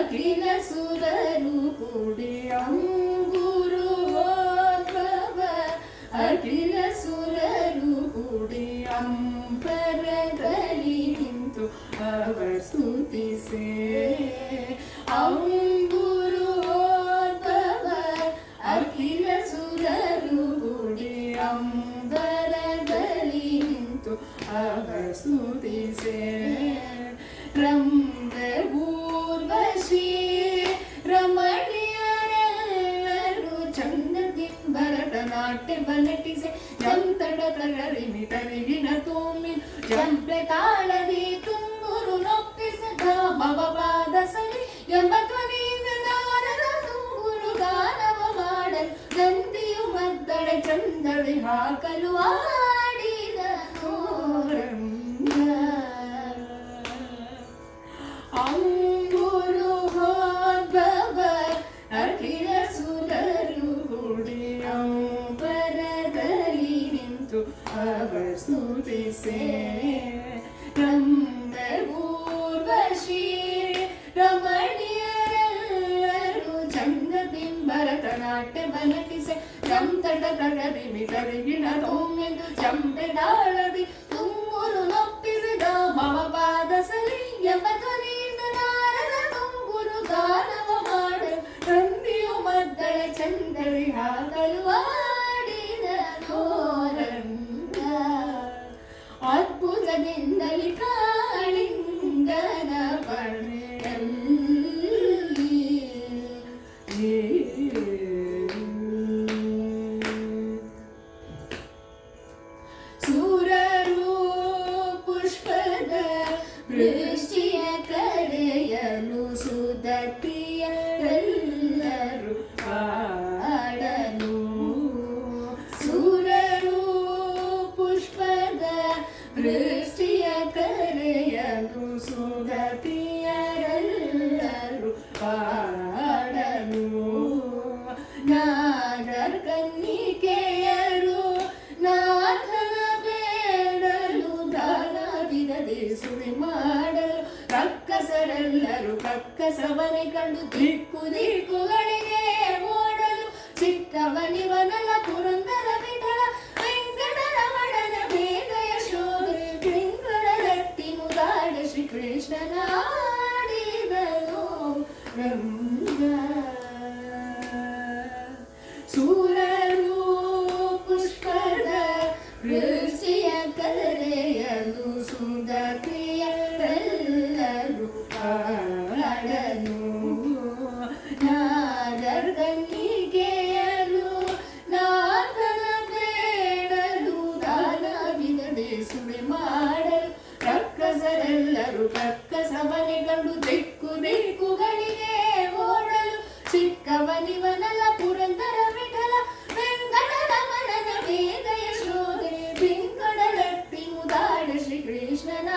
ಅಖಿಲ ಸುರರು ಕೂಡಿ ಅಂಗುರು ಹೋದ್ರವ ಅಖಿಲ ಸುರರು ಕೂಡಿ ಅಂಬರದಲ್ಲಿ ನಿಂತು ಅವರ ಸ್ತುತಿಸೆ ಅಂಗುರು ಹೋದ್ರವ ಅಖಿಲ ಸುರರು ಕೂಡಿ ಅಂಬರದಲ್ಲಿ ನಿಂತು ಅವರ ಸ್ತುತಿಸೆ ಊರ್ವಶಿ ರಮಣಿಯರೆಲ್ಲರೂ ಚಂದದಿ ಭರತನಾಟ್ಯ ನಟಿಸಿ ಜಂತಡ ತಗರಿಮಿ ತರಿಗಿನ ತೋಮಿ ಜಂಪೆ ತಾಳದಿ ತುಂಬುರು ನೊಪ್ಪಿಸ ಭವ ಪಾದ ಸಲಿ ಎಂಬ ಧ್ವನಿಯಿಂದ ನಾರದ ತುಂಬುರು ಗಾನವ ಮಾಡಲು ನಂದಿಯು ಮದ್ದಳೆ ಚಂದಳಿ ಹಾಕಲು ಆಡಿದ ಅಂಗುರು ಹೋದ್ರವ ಅಖಿಲ ಸುರರು ಕೂಡಿ ಅಂಬರದಲ್ಲಿ ನಿಂತು ಅವರ ಸ್ತುತಿಸೆ ಊರ್ವಶಿ ರಮಣಿಯರೆಲ್ಲರೂ ಚಂದದಿ ಭರತನಾಟ್ಯ ನಟಿಸೆ ಜಂತಡ ತಗರಿಮಿ ತರಿಗಿನ ತೋಮೆಂದು ಚಂಪೆ ತಾಳದಿ ತುಂಬುರು ನೊಪ್ಪಿಸಿದ ಭವ ಪಾದ ಸಲಿ ಎಂಬ ಧ್ವನಿಯಿಂದ ನಾರದ ತುಂಬುರು ಗಾನವ ಮಾಡಲು ನಂದಿಯು ಮದ್ದಳೆ ಚಂದಳಿ ಹಾಕಲು ಆಡಿದ ಗೋರಂಗ ಅದ್ಭುತದಿಂದಲಿ ಕಾಳಿಂಗನ ಪಡೆಯಲ್ಲಿ ಸೂರರು ಪುಷ್ಪದ ವೃಷ್ಟಿಯ ಕರೆಯಲು ಸುದತಿಯರೆಲ್ಲರೂ ಹಾಡಲು ಸೂರರು ಪುಷ್ಪದ ವೃಷ್ಟಿಯ ಕರೆಯಲು ಸುದತಿಯರೆಲ್ಲರೂ ಹಾಡಲು ನಾಗರ ಕನ್ನಿಕೆಯರು ನಾಥನ ಬೇಡಲು ದಾನ ಬಿಡದೆ ಸುಳಿ ಮಾಡಲು ರಕ್ಕಸರೆಲ್ಲರೂ ಕಕ್ಕಸವನೆ ಕಂಡು ದಿಕ್ಕು ದಿಕ್ಕುಗಳಿಗೆ ಓಡಲು ಚಿಕ್ಕವನಿವನಲ ಪುರಂದರ ವಿಠಲ ವೆಂಕಟರಮಣನ ಬೇಗ ಯಶೋಧೆ ಬೆಂಗಳಟ್ಟಿ ಮುದಾಡ ಶ್ರೀಕೃಷ್ಣನ ಆಡಿದನು ರಂಗ ಸೂರರು ಪುಷ್ಪದ ವೃಷ್ಟಿಯ ಕರೆಯಲು ಸುಂದರಿಯರೆಲ್ಲರೂ ಹಾಡಲು ನಾಗರ ಕನ್ನಿಕೆಯರು ನಾಥನ ಬೇಡಲು ದಾನ ಬಿಡದೆ ಸುಳಿ ಮಾಡಲು ರಕ್ಕಸರೆಲ್ಲರೂ ಕಕ್ಕಸವನೆ ಕಂಡು ದಿಕ್ಕು ದಿಕ್ಕುಗಳಿಗೆ ಓಡಲು ಚಿಕ್ಕವನಿವನಲ್ಲ ಪುರಂದರ ವಿಠಲ ವೆಂಕಟರಮಣನ ಬೇಗ ಯಶೋಧೆ ಬೆಂಕಡಲಟ್ಟಿ ಮುದಾಡ ಶ್ರೀಕೃಷ್ಣನ